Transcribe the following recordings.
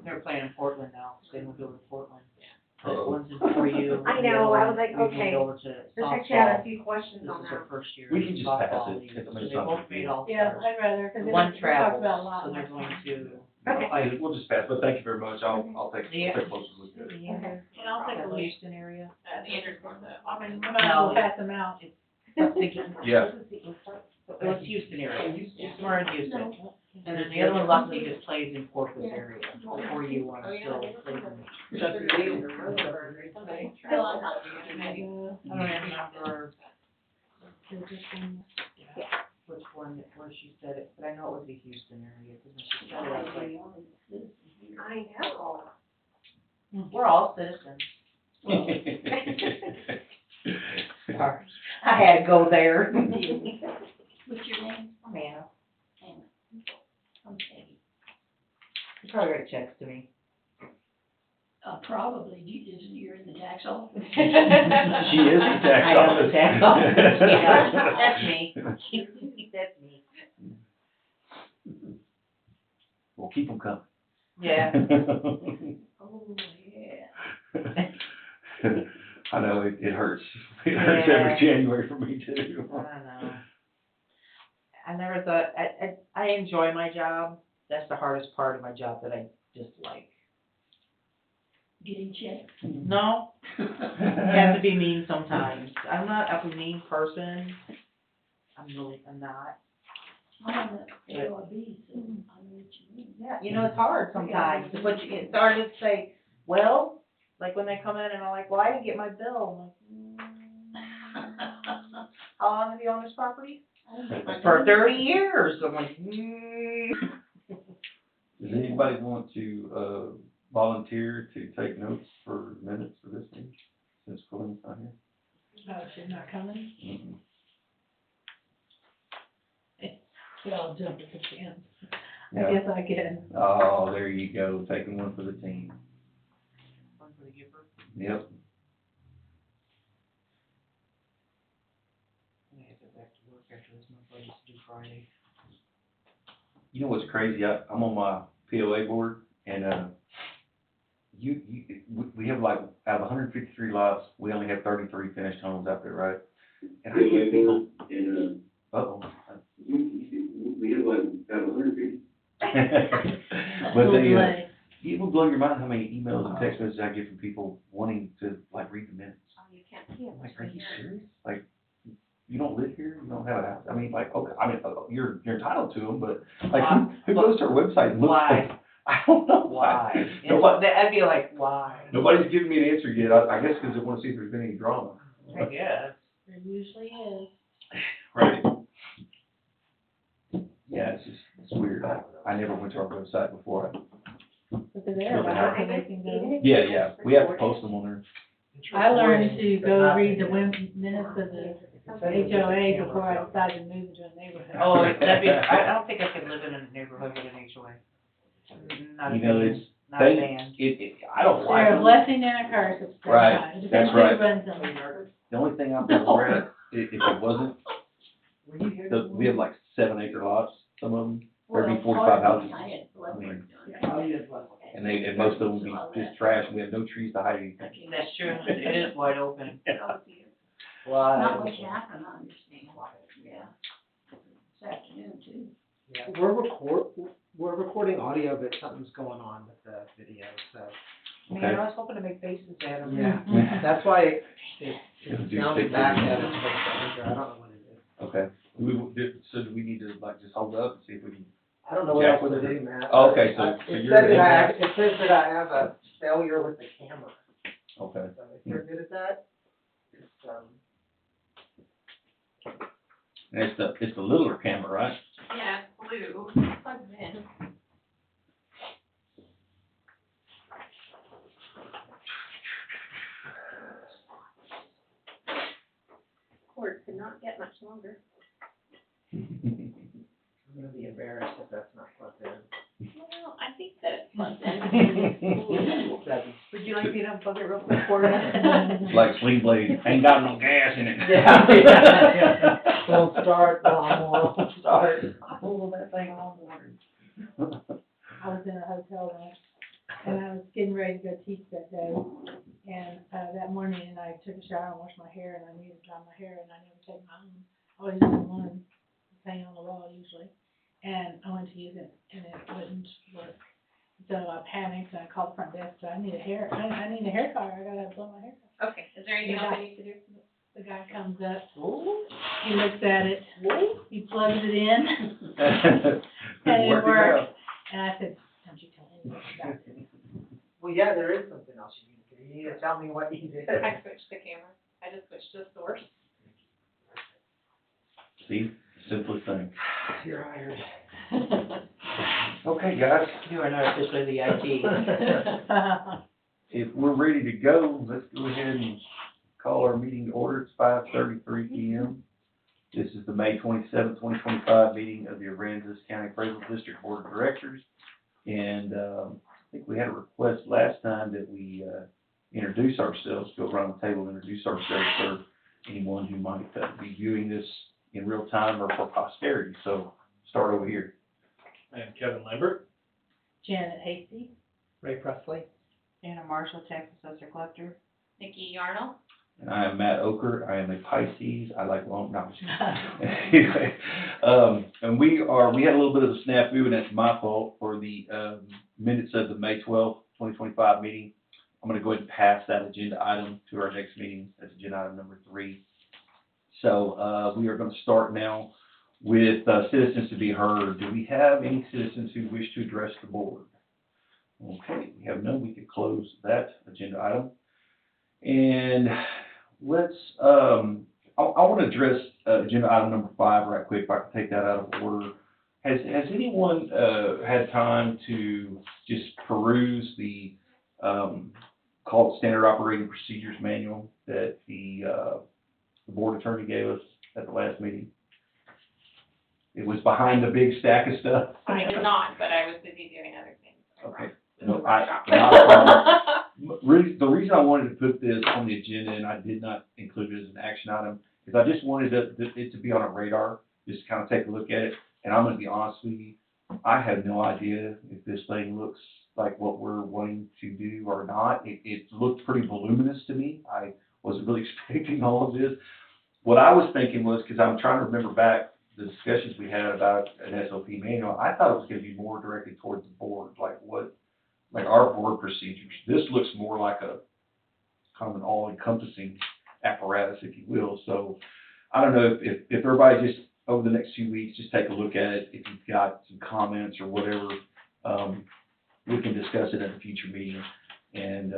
They're playing in Portland now, they moved over to Portland. The one's in for you. I know, I was like, okay. Over to Just actually had a softball. few questions This on is that. their first year. We can just pass softball it. league. Get them So in they both something. made all Yeah, stars. I'd rather, because One we talked travels, about a lot so they're last going time. to. We'll just pass, but thank you very much. I'll take Yeah. a closer look at it. Okay. And I'll take a look. Houston area. The Andrews one, I mean, we might as well pass them out. Yeah. It was Houston area, somewhere in Houston. And then the other one luckily just plays in Corpus area, before you want to still play in. I don't remember which one, where she said it, but I know it was the Houston area, because when she said it, I was like, I know. we're all citizens. Sorry, I had to go there. What's your name? Amanda, Anna. I'm Peggy. you probably write checks to me. Probably, you're in the tax office. She is the tax I am office. the tax office, yeah, that's me. That's me. We'll keep them coming. Yeah. Oh, yeah. I know, it hurts. It hurts every January for me too. I don't know. I never thought, I enjoy my job. That's the hardest part of my job that I dislike. Getting checked. No, you have to be mean sometimes. I'm not a mean person. I'm not. I'm on the ARB, so I know what you mean. Yeah, you know, it's hard sometimes, but it's hard to say, well, like when they come in and I'm like, well, I didn't get my bill. I'm like, how long have you owned this property? For 30 years. I'm like, Does anybody want to, volunteer to take notes for minutes for this meeting, since Colin's not here? Oh, she's not coming? Mm-mm. So I'll jump at the chance. I Yeah. guess I can. Oh, there you go, taking one for the team. one for the giver. Yep. I have to go back to work after this month, I just do Friday. You know what's crazy? I'm on my POA board, and, we have like, out of 153 lots, we only have 33 finished homes out there, right? And I get people, uh-oh. We have like, out of 150. But they, Delay. it will blow your mind how many emails and text messages I get from people wanting to, like, read the minutes. Oh, you can't see it. I'm like, are you serious? Like, you don't live here, you don't have a house, I mean, like, okay, I mean, you're entitled to them, but, like, who goes to our website and looks? Why? I don't know Why? why. I'd be like, why? Nobody's given me an answer yet, I guess because they want to see if there's been any drama. I guess. There usually is. Right. Yeah, it's weird, I never went to our website before. But they're there, but they can go. Yeah, we have to post them on there. I learned to go read the minutes of the HOA before I decided to move into a neighborhood. Oh, that'd be, I don't think I could live in a neighborhood with an HOA. Not a You know, fan, it's, not a fan. I don't like They're a them. blessing and a curse at the same Right, time. It that's depends who right. runs them. The only thing I've ever read, if it wasn't, we have like 7-acre lots, some of them, there'd be 45 houses. I had blood work Oh, And and most of them would be just trash, and we have no trees to hide anything. done. That's true, it is wide open. Not Wide. much happened, I understand. Yeah. This afternoon too. We're recording audio, but something's going on with the video, so. Man, I was hoping to make faces at them. Yeah, that's why it's It'll do sounding stick back figures. at us, but I don't know what it is. Okay, so do we need to like just hold up and see if we can? I don't know what else to do, Matt. Oh, okay, so It you're says in that that? it says that I have a failure with the camera, Okay. so if you're good at that, it's, And it's the littler camera, right? Yeah, blue, plugged in. Cord could not get much longer. I'm gonna be embarrassed if that's not plugged in. Well, I think that's plugged in. Seven. Would you like me to unplug it real quick for you? It's like Sling Blade, ain't got no gas in it. Yeah. Don't start, lawnmower, won't start. I pulled that thing all morning. I was in a hotel once. and I was getting ready to go teach that day. And, that morning, and I took a shower and washed my hair, and I needed to dry my hair, and I never take my own. I always use one, hanging on the wall usually. And I went to use it, and it wouldn't work. So I panicked, and I called the front desk, so I need a hair color, I gotta blow my hair. Okay, is there anything else I need to do? The guy comes up, he looks at it, he plugs it in, and it Working works. out. And I said, don't you tell anyone about this. Well, yeah, there is something else you need to do. You need to tell me what you did. I switched the camera. I just switched to the source. See, simplest thing. You're hired. Okay, guys, You are not officially the IT. if we're ready to go, let's go ahead and call our meeting to order. It's 5:33 PM. This is the May 27th, 2025 meeting of the Aransas County Appraisal District Board of Directors. And, I think we had a request last time that we, introduce ourselves, go around the table and introduce ourselves for anyone who might be viewing this in real time or for posterity. So start over here. I am Kevin Lambert. Janet Hasty. Ray Presley. Anna Marshall, tax assessor collector. Nikki Yarnell. And I am Matt Oker. I am a Pisces. I like long, no, I'm just kidding. Anyway, and we had a little bit of a snafu, and that's my fault for the, minutes of the May 12th, 2025 meeting. I'm gonna go ahead and pass that agenda item to our next meeting. That's agenda item number 3. So, we are gonna start now with, citizens to be heard. Do we have any citizens who wish to address the board? Okay, we have none. We could close that agenda item. And let's, I want to address, agenda item number 5 right quick, if I can take that out of order. Has anyone, had time to just peruse the, called Standard Operating Procedures Manual that the board attorney gave us at the last meeting? It was behind the big stack of stuff. I did not, but I was busy doing other things. Okay. No, not a problem. Really, the reason I wanted to put this on the agenda, and I did not include it as an action item, is I just wanted it to be on a radar, just kind of take a look at it. And I'm gonna be honest with you, I have no idea if this thing looks like what we're wanting to do or not. It looked pretty voluminous to me. I wasn't really expecting all of this. What I was thinking was, because I'm trying to remember back the discussions we had about an SOP manual, I thought it was gonna be more directed towards the board, like our board procedures. This looks more like a kind of an all-encompassing apparatus, if you will. So I don't know if everybody just over the next few weeks, just take a look at it. If you've got some comments or whatever, we can discuss it at a future meeting. And,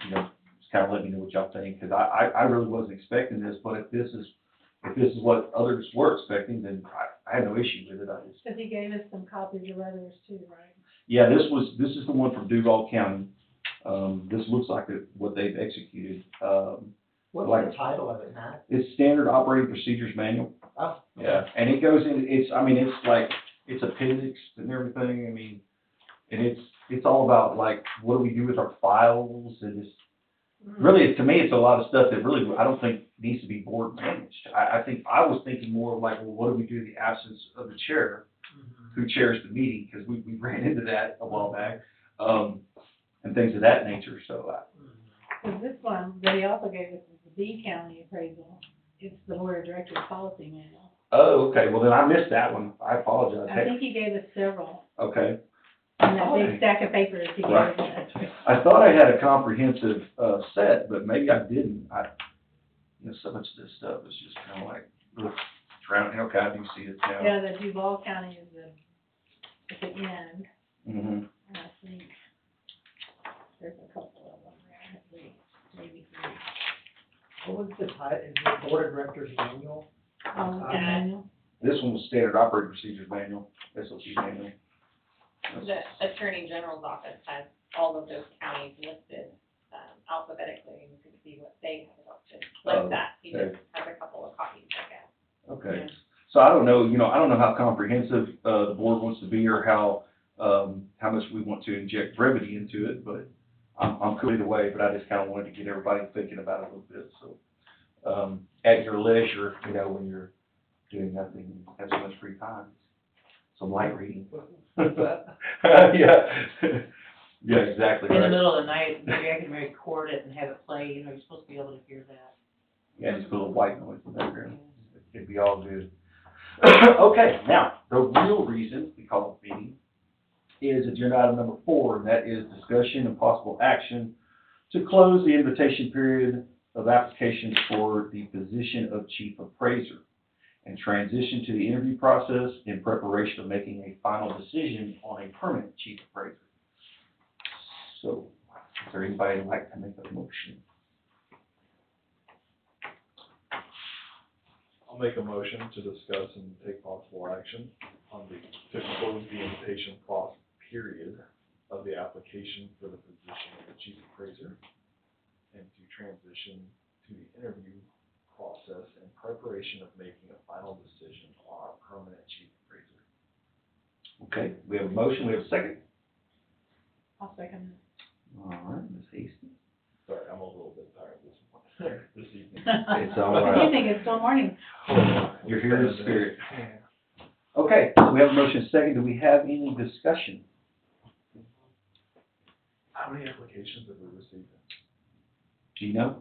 just kind of let me know what y'all think, because I really wasn't expecting this, but if this is what others were expecting, then I had no issue with it. Because he gave us some copies of others too, right? Yeah, this is the one from Duval County. This looks like what they've executed. What's the title of it, Matt? It's Standard Operating Procedures Manual. Oh. Yeah, and it goes in, it's appendix and everything, and it's all about like, what do we do with our files, and it's, really, to me, it's a lot of stuff that really, I don't think needs to be board managed. I think, I was thinking more of like, well, what do we do in the absence of the chair, who chairs the meeting, because we ran into that a while back, and things of that nature, so. Because this one, that he also gave us is the B County appraisal. It's the Board of Directors policy manual. Oh, okay, well then I missed that one, I apologize. I think he gave us several, Okay. and that big stack of papers he gave Right. us. I thought I had a comprehensive, set, but maybe I didn't. So much of this stuff is just kind of like, ugh, drowning. Okay, I do see it now. Yeah, the Duval County is at the end, Mm-hmm. and I think there's a couple of them there, at least, maybe 3. What was the title? Is it Board of Directors Manual? The manual. This one was Standard Operating Procedures Manual, SOP Manual. The Attorney General's office has all of those counties listed alphabetically, and you can see what they have listed, like that. He just has a couple of copies, I guess. Okay. So I don't know, I don't know how comprehensive, the board wants to be, or how much we want to inject brevity into it, but I'm cool either way, but I just kind of wanted to get everybody thinking about it a little bit, so. At your leisure, when you're doing nothing, and have so much free time, some light reading. Yeah. Yeah, exactly, in the right. middle of the night, maybe I can record it and have it play, you know, you're supposed to be able to hear that. Yeah, just put a little white noise in the background. It'd be all good. Okay, now, the real reason we call it meeting is agenda item number 4, and that is discussion and possible action to close the invitation period of applications for the position of chief appraiser and transition to the interview process in preparation of making a final decision on a permanent chief appraiser. So, is there anybody who'd like to make a motion? I'll make a motion to discuss and take possible action to close the invitation process period of the application for the position of the chief appraiser and to transition to the interview process in preparation of making a final decision on our permanent chief appraiser. Okay, we have a motion, we have a second. I'll second All right, Ms. Hastings. Sorry, I'm a little bit tired this evening. It's all it. right. You think it's still morning? You're here in spirit. Yeah. Okay, so we have a motion second. Do we have any discussion? How many applications have we received? Do you know?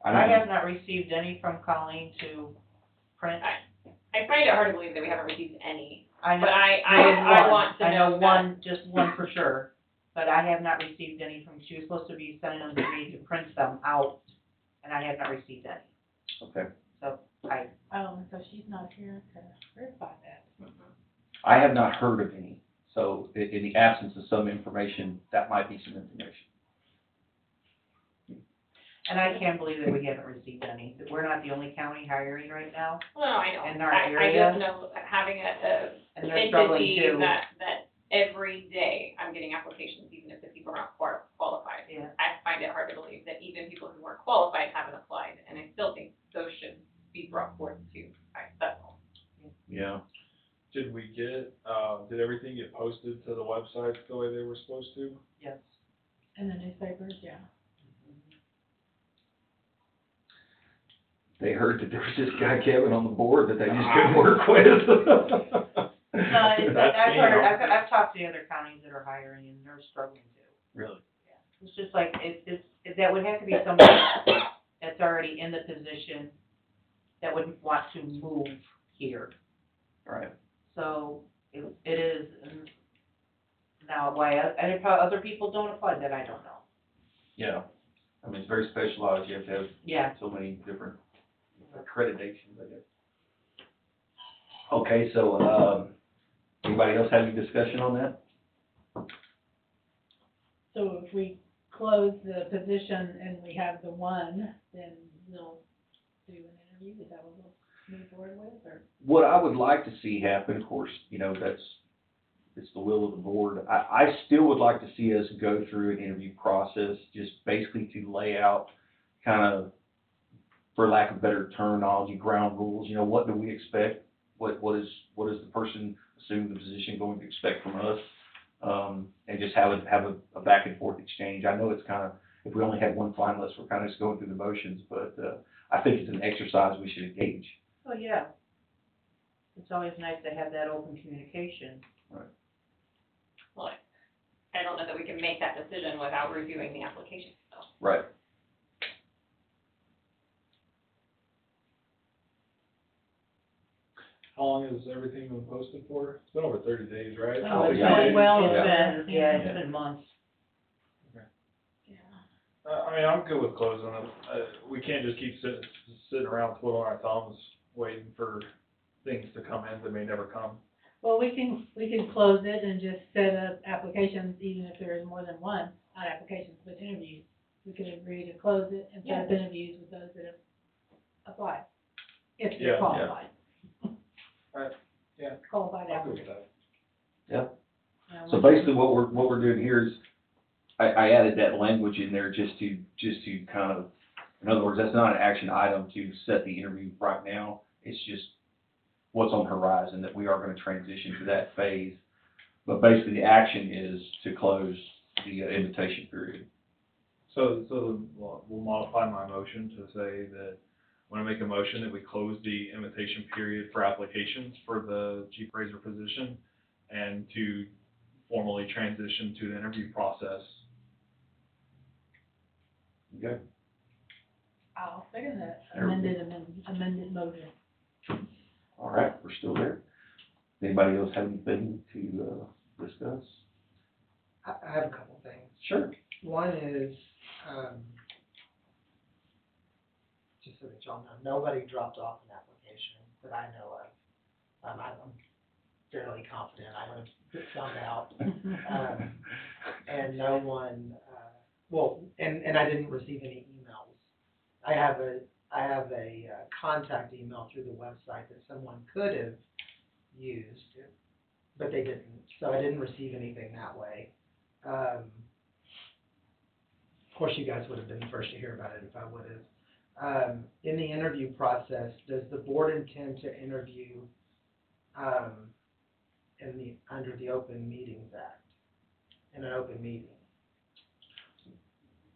I don't know. have not received any from Colleen to print. I find it hard to believe that we haven't received any, I know, but I one. want to I know know that. one, just one for sure, but I have not received any from, she was supposed to be sending them to me to print them out, and I have not received any. Okay. So, I, Oh, so she's not here to verify that. I have not heard of any. So in the absence of some information, that might be some information. and I can't believe that we haven't received any, that we're not the only county hiring right now, Well, I know. In our I area? just know having a and they're struggling entity too. that every day I'm getting applications, even if the people are not qualified. Yeah, I find it hard to believe that even people who weren't qualified haven't applied, and I still think those should be brought forth too. That's all. Yeah. Did we get, did everything get posted to the websites the way they were supposed to? yes. In the newspapers, yeah. They heard that there was this guy Kevin on the board that they just couldn't work with. No, it's, That's I've me, heard, huh? I've talked to the other counties that are hiring, and they're struggling too. Really? It's just like, that would have to be somebody that's already in the position that would want to move here. Right. So, it is, now, why, other people don't apply, that I don't know. Yeah. I mean, it's very specialized. You have to have Yeah. so many different accreditations, I guess. Okay, so, anybody else have any discussion on that? So if we close the position and we have the one, then we'll do an interview, is that what we'll move forward with, or? What I would like to see happen, of course, you know, it's the will of the board. I still would like to see us go through an interview process, just basically to lay out kind of, for lack of better terminology, ground rules. You know, what do we expect? What is the person assuming the position going to expect from us? And just have a back and forth exchange. I know it's kind of, if we only had one finalist, we're kind of just going through the motions, but, I think it's an exercise we should engage. Oh, yeah. It's always nice to have that open communication. Well, I don't know that we can make that decision without reviewing the application, so. Right. How long has everything been posted for? It's been over 30 days, right? Oh, it's yeah. going well. It's Yeah. been, yeah, it's been months. Yeah. I mean, I'm good with closing them. We can't just keep sitting around twiddling our thumbs, waiting for things to come in that may never come. Well, we can close it and just set up applications, even if there is more than one, not applications, but interviews. We could agree to close it and set up Yeah. interviews with those that have applied, if Yeah, they're yeah. qualified. Right, yeah. Qualified I'm good with applicants. that. You know, So basically what we're doing here is, I added that language in there just to kind of, in other words, that's not an action item to set the interview right now. It's just what's on the horizon, that we are gonna transition to that phase. But basically the action is to close the invitation period. So we'll modify my motion to say that I want to make a motion that we close the invitation period for applications for the chief appraiser position and to formally transition to the interview process. Okay. I'll second that amended motion. All right, we're still there. Anybody else have anything to, discuss? I have a couple things. Sure. One is, just so that y'all know, nobody dropped off an application that I know of. I'm fairly confident I would have found out. And no one, and I didn't receive any emails. I have a contact email through the website that someone could have used, but they didn't, so I didn't receive anything that way. Of course, you guys would have been the first to hear about it if I would have. In the interview process, does the board intend to interview, under the Open Meetings Act, in an open meeting?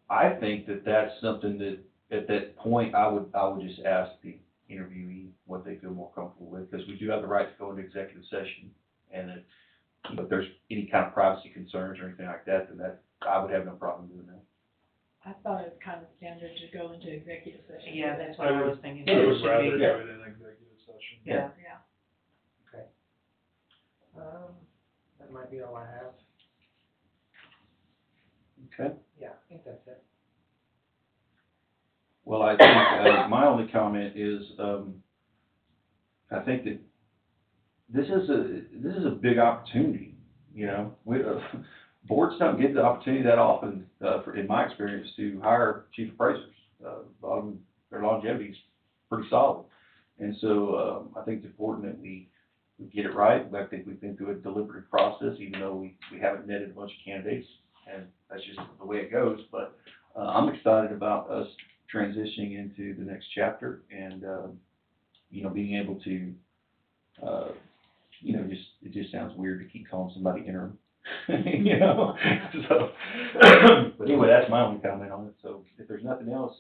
I think that that's something that, at that point, I would just ask the interviewee what they feel more comfortable with, because we do have the right to go into executive session, and if there's any kind of privacy concerns or anything like that, then I would have no problem doing that. I thought it was kind of standard to go into executive session. Yeah, that's what I was thinking. I would It should rather be. do it in executive session. Yeah. Okay. That might be all I have. Okay. Yeah, I think that's it. Well, I think, my only comment is, I think that this is a big opportunity, you know? Boards don't get the opportunity that often, in my experience, to hire chief appraisers. Their longevity is pretty solid. And so, I think it's important that we get it right. I think we've been through a deliberative process, even though we haven't netted a bunch of candidates, and that's just the way it goes. But, I'm excited about us transitioning into the next chapter and, being able to, it just sounds weird to keep calling somebody interim, so, but anyway, that's my only comment on it. So if there's nothing else,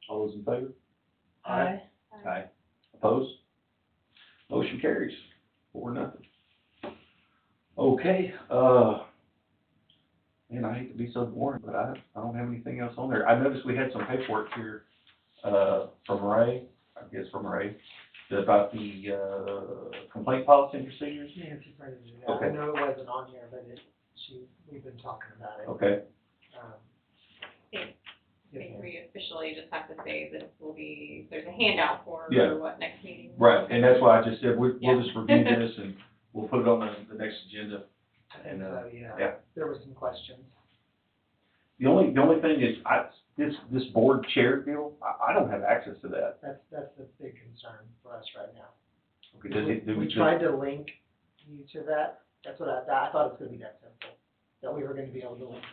all those in favor? Aye. Aye. Opposed? Motion carries 4-0. Okay, man, I hate to be so boring, but I don't have anything else on there. I noticed we had some paperwork here, from Ray, about the, complaint policy and procedures. Nancy's ready to do that. Okay. I know it wasn't on here, but we've been talking about it. Okay, I Yes, think ma'am. we officially just have to say this will be, there's a handout for, Yeah. what, next meeting? right, and that's why I just said, we'll Yeah. just review this and we'll put it on the next agenda. I think And, so, yeah. yeah. There were some questions. The only thing is, this board chair deal, I don't have access to that. That's the big concern for us right now. Okay, does it, do We we tried to link you to that. That's what I thought it was gonna be that simple, that we were gonna be able to link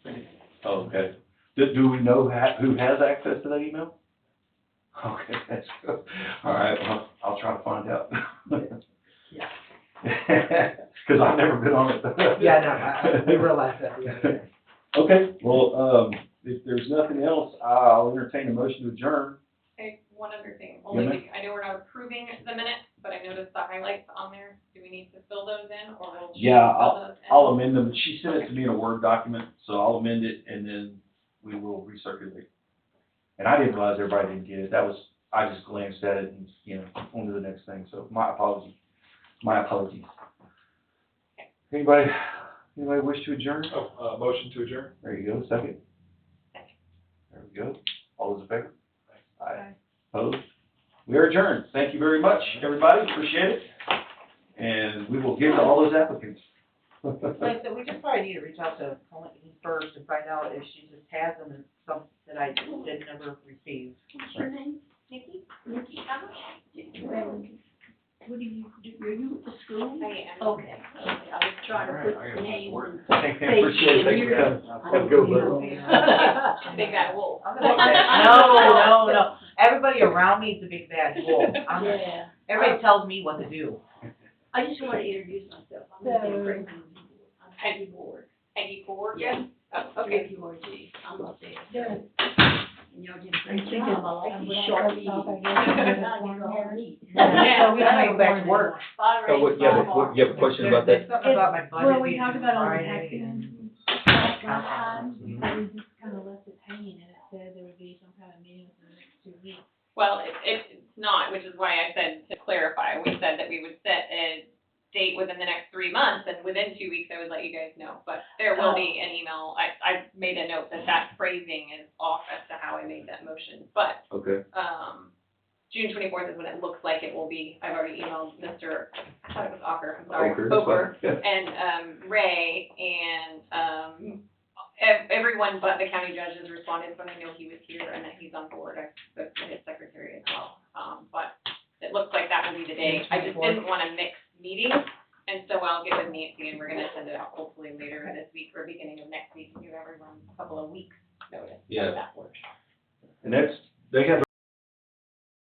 it. Oh, okay. Do we know who has access to that email? Okay, that's good. All right, well, I'll try to find out. Yeah. Because I've never been on it. Yeah, no, we realized that the other day. Okay, well, if there's nothing else, I'll entertain a motion to adjourn. Okay, one other thing, Yeah, only, ma'am. I know we're not approving the minutes, but I noticed the highlights on there. Do we need to fill those in, or will she Yeah, fill those in? I'll amend them. She sent it to me in a Word document, so I'll amend it and then we will recirculate. And I didn't realize everybody didn't get it. I just glanced at it and, on to the next thing. So my apologies. Anybody wish to adjourn? Motion to adjourn? There you go, second. There we go. All those in favor? Aye. Opposed? We are adjourned. Thank you very much, everybody. Appreciate it. And we will get to all those applicants. Like, so we just probably need to reach out to Colleen first and find out if she just has them and some that I did never receive. What's your name? Nikki? Nikki. What do you do? Are you at the school? I am. Okay, I was trying to put the name and Appreciate it. Thanks for coming. Have a good one. Big bad wolf. I'm gonna say, no. Everybody around me is a big bad wolf. Yeah. Everybody tells me what to do. I just want to introduce myself. I'm Nikki Franklin. I'm Peggy Ward. Peggy Ford? Yeah. Oh, okay. WRG. I'm up there. And y'all did a I'm great thinking job. about it. It's I'm short like, meeting. I guess Now you go home and eat. Yeah, we can go back to work. Oh, what, you have a question about that? Something about my budget. Well, we being talked due about all the Friday and- taxing last time, so we just kind of left it hanging, and it said there would be some kind of meeting within the next 2 weeks. Well, it's not, which is why I said to clarify, we said that we would set a date within the next 3 months, and within 2 weeks, I would let you guys know, but there will be an email, I made a note that that phrasing is off as to how I made that motion, but, Okay. June 24th is when it looks like it will be, I've already emailed Mr., I thought it was Ocker, I'm sorry, Okay, that's Oker, fine. and, Ray, and, everyone but the county judge has responded, so I know he was here and that he's on board, I spoke to his secretary as well, but it looks like that will be the day, I just didn't wanna mix meetings, and so I'll get with Nancy, and we're gonna send it out hopefully later this week or beginning of next week, and give everyone a couple of weeks notice. Yeah. If that works. And that's, they have